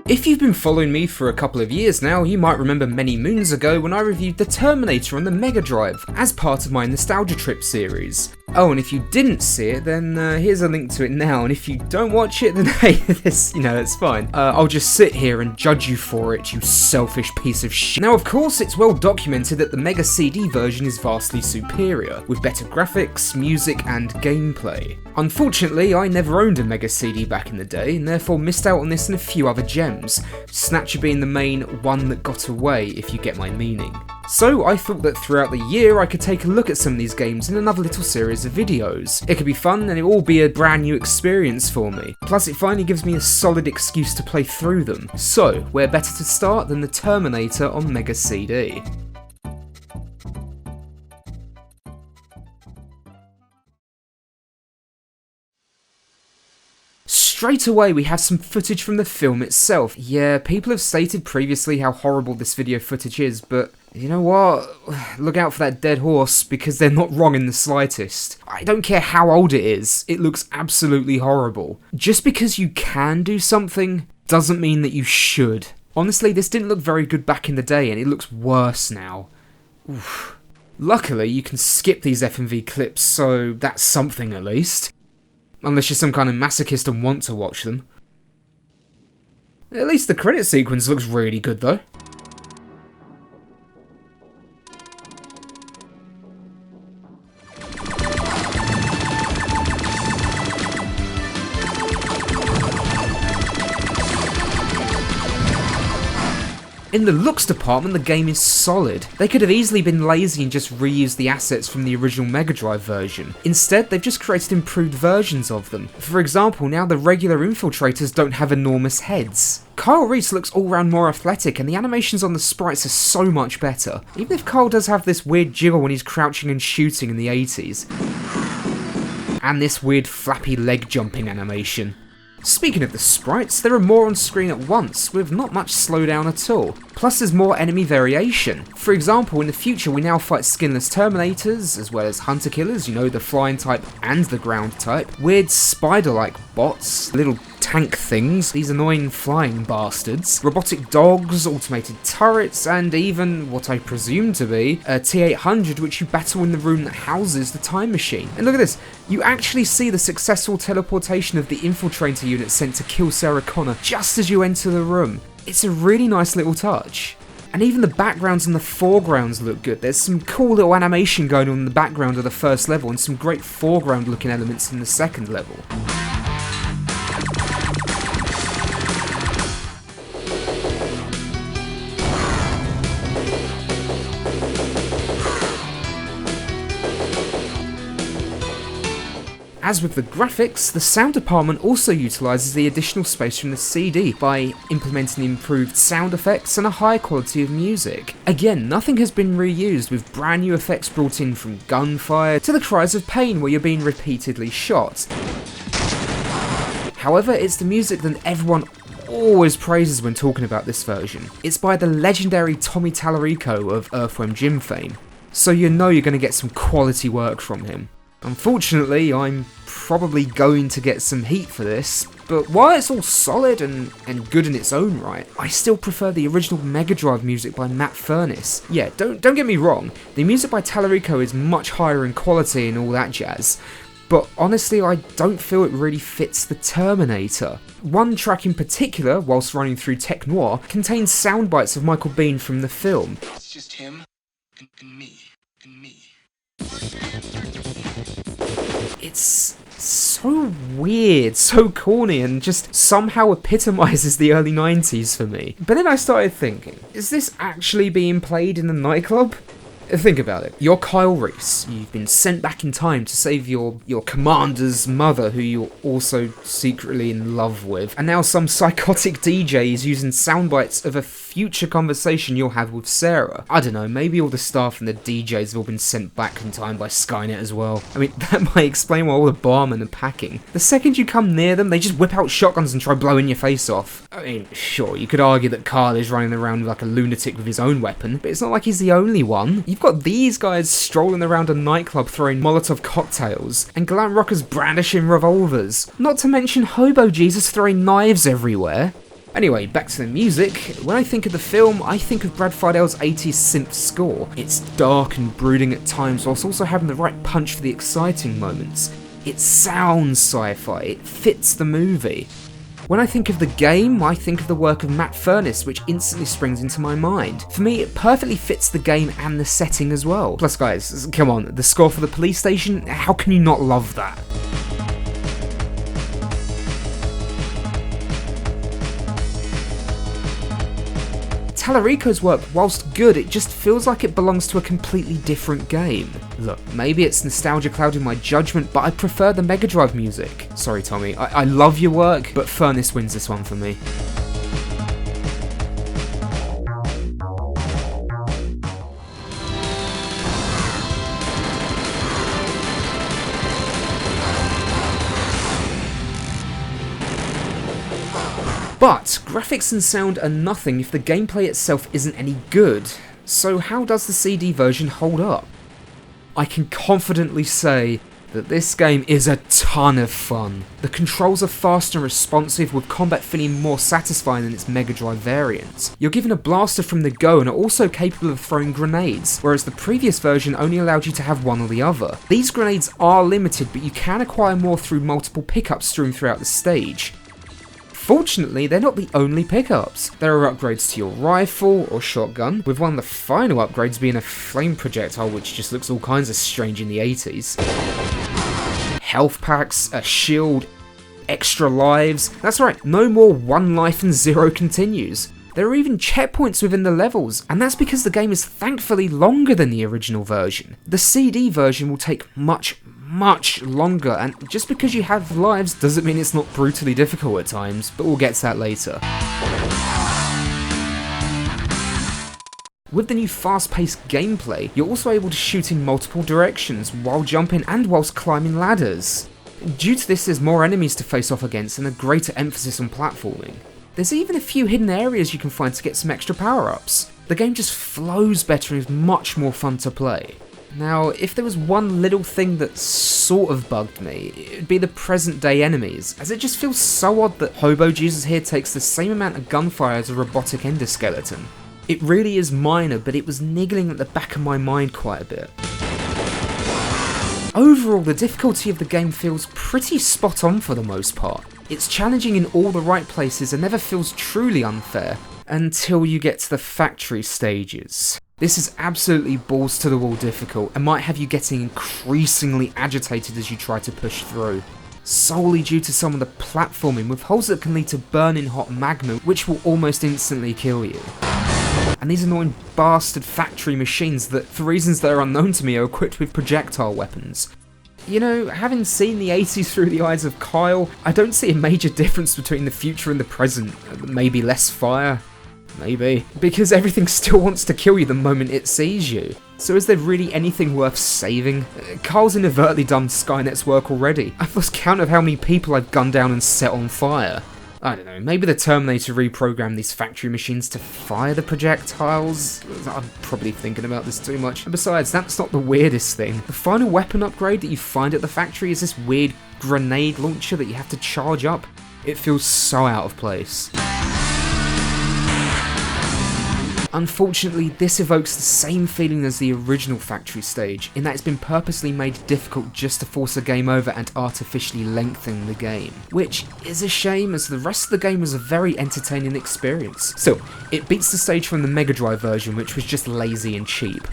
If you've been following me for a couple of years now, you might remember many moons ago when I reviewed the Terminator on the Mega Drive as part of my Nostalgia Trip series. Oh, and if you didn't see it, then here's a link to it now, and if you don't watch it, then hey, this, it's fine. I'll just sit here and judge you for it, you selfish piece of shit. Now, of course, it's well documented that the Mega CD version is vastly superior, with better graphics, music, and gameplay. Unfortunately, I never owned a Mega CD back in the day, and therefore missed out on this and a few other gems, Snatcher being the main one that got away, if you get my meaning. So I thought that throughout the year I could take a look at some of these games in another little series of videos. It could be fun and it will all be a brand new experience for me. Plus it finally gives me a solid excuse to play through them. So where better to start than the Terminator on Mega CD. Straight away we have some footage from the film itself. Yeah, people have stated previously how horrible this video footage is, but you know what? Look out for that dead horse, because they're not wrong in the slightest. I don't care how old it is, it looks absolutely horrible. Just because you can do something doesn't mean that you should. Honestly, this didn't look very good back in the day, and it looks worse now. Oof. Luckily, you can skip these FMV clips, so that's something at least. Unless you're some kind of masochist and want to watch them. At least the credit sequence looks really good though. In the looks department, the game is solid. They could have easily been lazy and just reused the assets from the original Mega Drive version. Instead, they've just created improved versions of them. For example, now the regular infiltrators don't have enormous heads. Kyle Reese looks all round more athletic, and the animations on the sprites are so much better. Even if Kyle does have this weird jiggle when he's crouching and shooting in the 80s. And this weird flappy leg jumping animation. Speaking of the sprites, there are more on screen at once, with not much slowdown at all. Plus there's more enemy variation. For example, in the future we now fight skinless Terminators, as well as Hunter Killers, the flying type and the ground type, weird spider-like bots, little tank things, these annoying flying bastards, robotic dogs, automated turrets, and even what I presume to be a T-800 which you battle in the room that houses the time machine. And look at this, you actually see the successful teleportation of the infiltrator unit sent to kill Sarah Connor just as you enter the room. It's a really nice little touch. And even the backgrounds and the foregrounds look good. There's some cool little animation going on in the background of the first level and some great foreground looking elements in the second level. As with the graphics, the sound department also utilises the additional space from the CD by implementing improved sound effects and a higher quality of music. Again, nothing has been reused, with brand new effects brought in from gunfire to the cries of pain where you're being repeatedly shot. However, it's the music that everyone always praises when talking about this version. It's by the legendary Tommy Tallarico of Earthworm Jim fame, so you know you're going to get some quality work from him. Unfortunately, I'm probably going to get some heat for this, but while it's all solid and good in its own right, I still prefer the original Mega Drive music by Matt Furness. Yeah, don't get me wrong, the music by Tallarico is much higher in quality and all that jazz, but honestly I don't feel it really fits the Terminator. One track in particular, whilst running through Tech Noir, contains sound bites of Michael Biehn from the film. It's just him and me. It's so weird, so corny, and just somehow epitomises the early 90s for me. But then I started thinking, is this actually being played in the nightclub? Think about it. You're Kyle Reese. You've been sent back in time to save your commander's mother, who you're also secretly in love with. And now some psychotic DJ is using sound bites of a future conversation you'll have with Sarah. I don't know, maybe all the staff and the DJs have all been sent back in time by Skynet as well. I mean, that might explain why all the barmen are packing. The second you come near them, they just whip out shotguns and try blowing your face off. I mean, sure, you could argue that Kyle is running around like a lunatic with his own weapon, but it's not like he's the only one. You've got these guys strolling around a nightclub throwing Molotov cocktails, and glam rockers brandishing revolvers. Not to mention Hobo Jesus throwing knives everywhere. Anyway, back to the music. When I think of the film, I think of Brad Fidell's 80s synth score. It's dark and brooding at times, whilst also having the right punch for the exciting moments. It sounds sci-fi, it fits the movie. When I think of the game, I think of the work of Matt Furness, which instantly springs into my mind. For me, it perfectly fits the game and the setting as well. Plus guys, come on, the score for the police station, how can you not love that? Tallarico's work, whilst good, it just feels like it belongs to a completely different game. Look, maybe it's nostalgia clouding my judgment, but I prefer the Mega Drive music. Sorry Tommy, I love your work, but Furness wins this one for me. But graphics and sound are nothing if the gameplay itself isn't any good. So how does the CD version hold up? I can confidently say that this game is a ton of fun. The controls are fast and responsive, with combat feeling more satisfying than its Mega Drive variant. You're given a blaster from the go and are also capable of throwing grenades, whereas the previous version only allowed you to have one or the other. These grenades are limited, but you can acquire more through multiple pickups strewn throughout the stage. Fortunately, they're not the only pickups. There are upgrades to your rifle or shotgun, with one of the final upgrades being a flame projectile which just looks all kinds of strange in the 80s. Health packs, a shield, extra lives. That's right, no more 1 life and 0 continues. There are even checkpoints within the levels, and that's because the game is thankfully longer than the original version. The CD version will take much longer, and just because you have lives doesn't mean it's not brutally difficult at times, but we'll get to that later. With the new fast-paced gameplay, you're also able to shoot in multiple directions while jumping and whilst climbing ladders. Due to this, there's more enemies to face off against and a greater emphasis on platforming. There's even a few hidden areas you can find to get some extra power-ups. The game just flows better and is much more fun to play. Now, if there was one little thing that sort of bugged me, it would be the present day enemies, as it just feels so odd that Hobo Jesus here takes the same amount of gunfire as a robotic endoskeleton. It really is minor, but it was niggling at the back of my mind quite a bit. Overall, the difficulty of the game feels pretty spot on for the most part. It's challenging in all the right places and never feels truly unfair, until you get to the factory stages. This is absolutely balls to the wall difficult and might have you getting increasingly agitated as you try to push through, solely due to some of the platforming with holes that can lead to burning hot magma which will almost instantly kill you. And these annoying bastard factory machines that, for reasons that are unknown to me, are equipped with projectile weapons. You know, having seen the 80s through the eyes of Kyle, I don't see a major difference between the future and the present. Maybe less fire. Maybe. Because everything still wants to kill you the moment it sees you. So is there really anything worth saving? Carl's inadvertently done Skynet's work already. I've lost count of how many people I've gunned down and set on fire. I don't know, maybe the Terminator reprogrammed these factory machines to fire the projectiles? I'm probably thinking about this too much. And besides, that's not the weirdest thing. The final weapon upgrade that you find at the factory is this weird grenade launcher that you have to charge up. It feels so out of place. Unfortunately, this evokes the same feeling as the original factory stage, in that it's been purposely made difficult just to force a game over and artificially lengthen the game. Which is a shame, as the rest of the game was a very entertaining experience. Still, it beats the stage from the Mega Drive version, which was just lazy and cheap.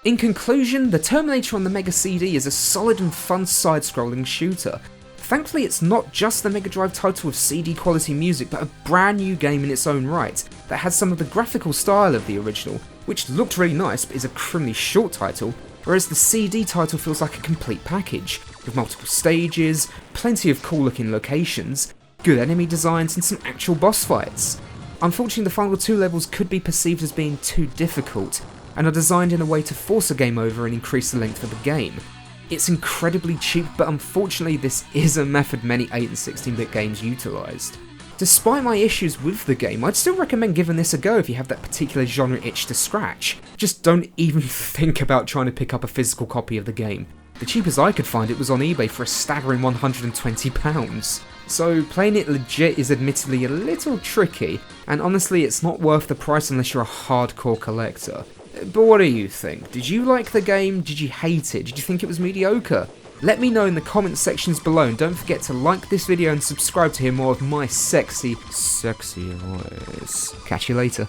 In conclusion, the Terminator on the Mega CD is a solid and fun side-scrolling shooter. Thankfully, it's not just the Mega Drive title with CD quality music, but a brand new game in its own right, that has some of the graphical style of the original, which looked really nice but is a criminally short title, whereas the CD title feels like a complete package, with multiple stages, plenty of cool looking locations, good enemy designs and some actual boss fights. Unfortunately, the final 2 levels could be perceived as being too difficult, and are designed in a way to force a game over and increase the length of the game. It's incredibly cheap, but unfortunately this is a method many 8 and 16-bit games utilised. Despite my issues with the game, I'd still recommend giving this a go if you have that particular genre itch to scratch. Just don't even think about trying to pick up a physical copy of the game. The cheapest I could find it was on eBay for a staggering £120. So playing it legit is admittedly a little tricky, and honestly it's not worth the price unless you're a hardcore collector. But what do you think? Did you like the game? Did you hate it? Did you think it was mediocre? Let me know in the comment sections below, and don't forget to like this video and subscribe to hear more of my sexy voice. Catch you later.